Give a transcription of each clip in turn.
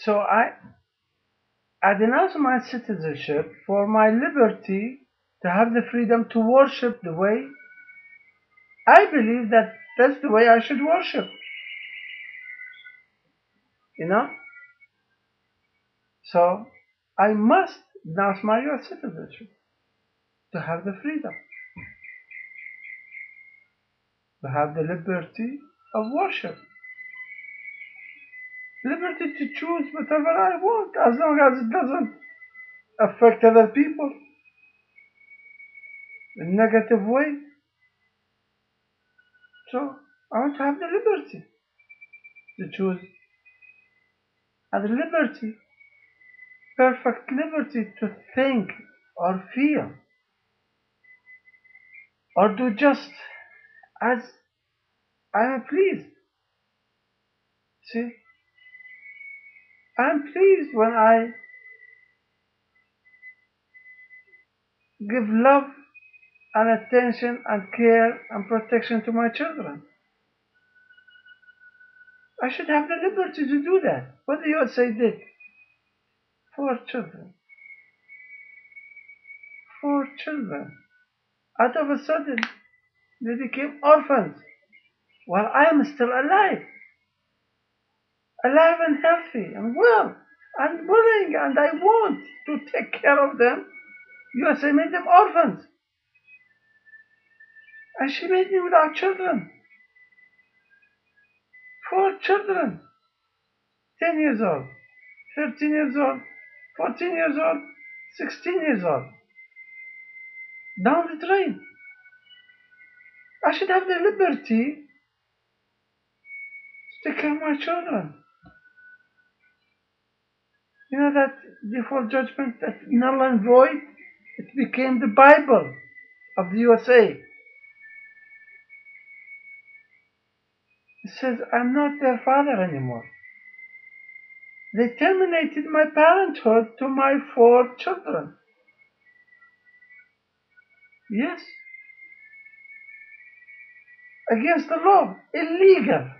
So I denounce my citizenship for my liberty to have the freedom to worship the way I believe that that's the way I should worship. You know? So I must denounce my US citizenship to have the freedom, to have the liberty of worship. Liberty to choose whatever I want as long as it doesn't affect other people in a negative way. So I want to have the liberty to choose, and the liberty, perfect liberty to think or feel or do just as I am pleased. See, I'm pleased when I give love and attention and care and protection to my children. I should have the liberty to do that. What the USA did for children. For children. Out of a sudden, they became orphans while I am still alive. Alive and healthy and well and willing, and I want to take care of them. USA made them orphans. And she made me without children. 4 children. 10 years old, 13 years old, 14 years old, 16 years old. Down the drain. I should have the liberty to take care of my children. You know that default judgment, that null and void, it became the Bible of the USA. It says, I'm not their father anymore. They terminated my parenthood to my 4 children. Yes. Against the law. Illegal.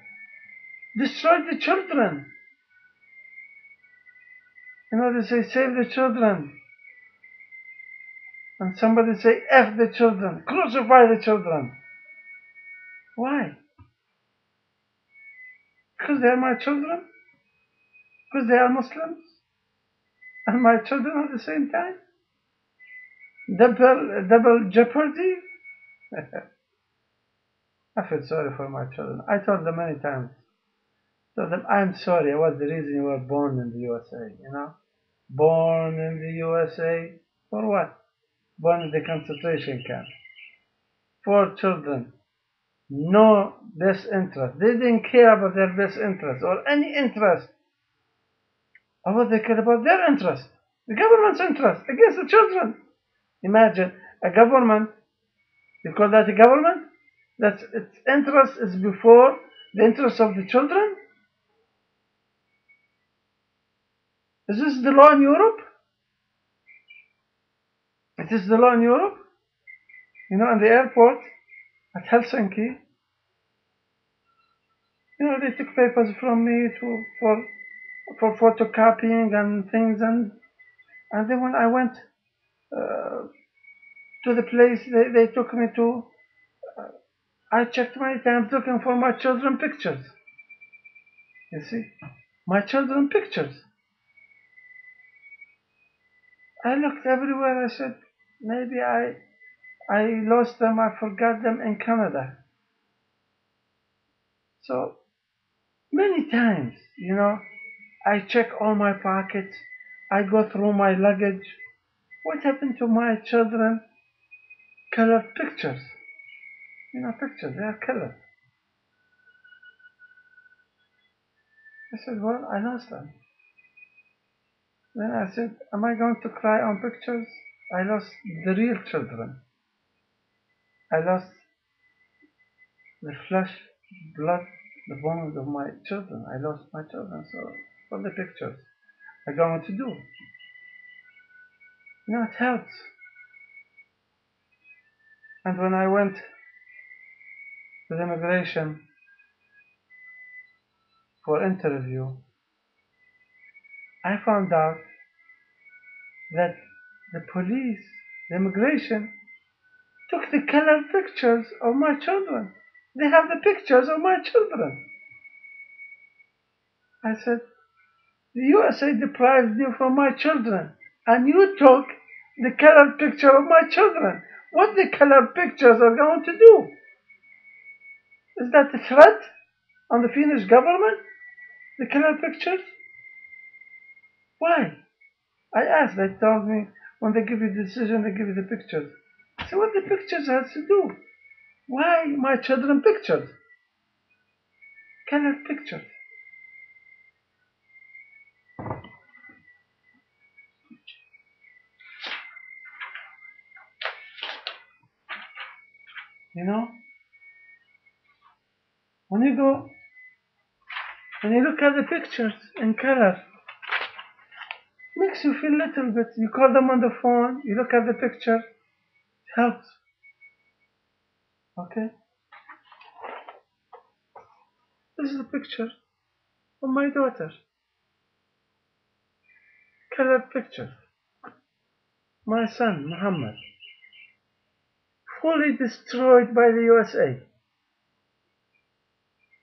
Destroyed the children. You know, they say, save the children. And somebody say, F the children. Crucify the children. Why? Because they are my children? Because they are Muslims? And my children at the same time? Double jeopardy? I feel sorry for my children. I told them many times. Told them, I'm sorry, I was the reason you were born in the USA, you know? Born in the USA? For what? Born in the concentration camp. 4 children. No best interest. They didn't care about their best interest or any interest. Or what they care about their interest. The government's interest against the children. Imagine a government, you call that a government? That its interest is before the interest of the children? Is this the law in Europe? It is the law in Europe. You know, in the airport at Helsinki, you know, they took papers from me for photocopying and things, and then when I went to the place they took me to, I checked many times looking for my children pictures. You see, my children pictures. I looked everywhere. I said, maybe I lost them. I forgot them in Canada. So many times, you know, I check all my pockets. I go through my luggage. What happened to my children? Colored pictures. You know, pictures, they are colored. I said, well, I lost them. Then I said, am I going to cry on pictures? I lost the real children. I lost the flesh, blood, the bones of my children. I lost my children. So, what the pictures are going to do? You know, it helps. And when I went to the immigration for interview, I found out that the police, the immigration, took the color pictures of my children. They have the pictures of my children. I said, the USA deprived you from my children, and you took the colored picture of my children. What the colored pictures are going to do? Is that a threat on the Finnish government? The colored pictures? Why? I asked, they told me when they give you the decision, they give you the pictures. I said, what the pictures has to do? Why my children pictures? Colored pictures. You know? When you look at the pictures in color, makes you feel a little bit. You call them on the phone, you look at the picture, it helps. Okay? This is a picture of my daughter. Colored picture. My son, Muhammad, fully destroyed by the USA.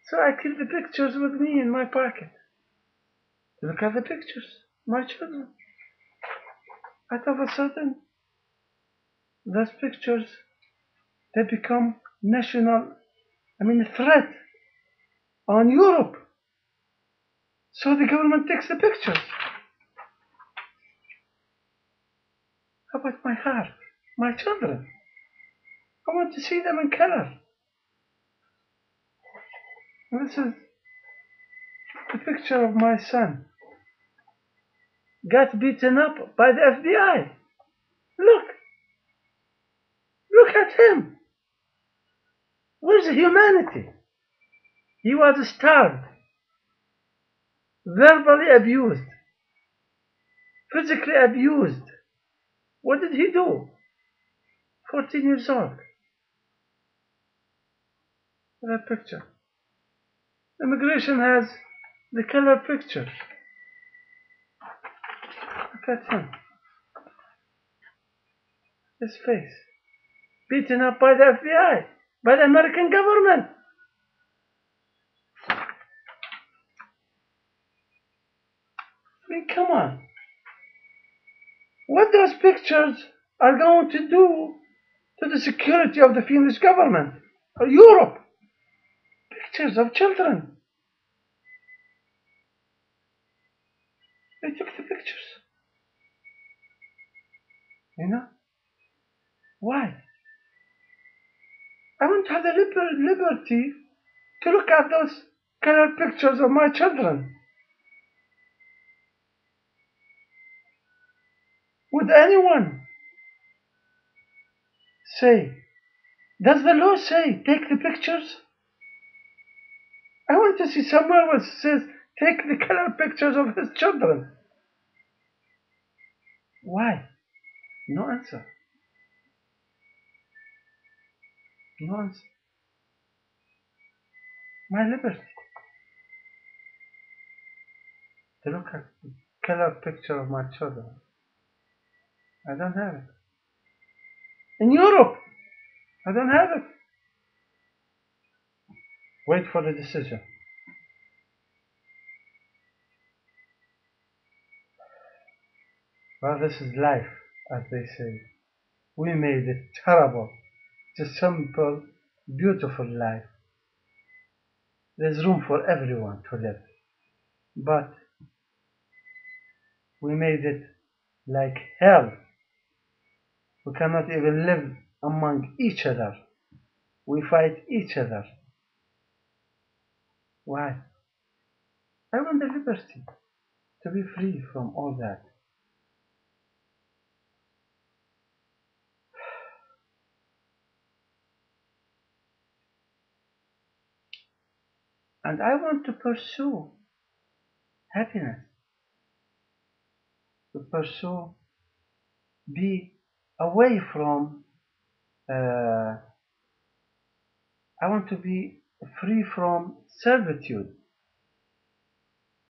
So I keep the pictures with me in my pocket. Look at the pictures, my children. Out of a sudden, those pictures, they become threat on Europe. So the government takes the pictures. How about my heart, my children? I want to see them in color. And this is the picture of my son. Got beaten up by the FBI. Look at him. Where's the humanity? He was starved, verbally abused, physically abused. What did he do? 14 years old. That picture. Immigration has the color picture. Look at him. His face. Beaten up by the FBI, by the American government. Come on. What those pictures are going to do to the security of the Finnish government or Europe? Pictures of children. They took the pictures. You know? Why? I want to have the liberty to look at those colored pictures of my children. Would anyone say, does the law say take the pictures? I want to see somewhere where it says take the colored pictures of his children. Why? No answer. No answer. My liberty to look at the colored picture of my children. I don't have it. In Europe, I don't have it. Wait for the decision. Well, this is life, as they say. We made it terrible. It's a simple, beautiful life. There's room for everyone to live. But we made it like hell. We cannot even live among each other. We fight each other. Why? I want the liberty to be free from all that. And I want to pursue happiness, to pursue, be away from, I want to be free from servitude.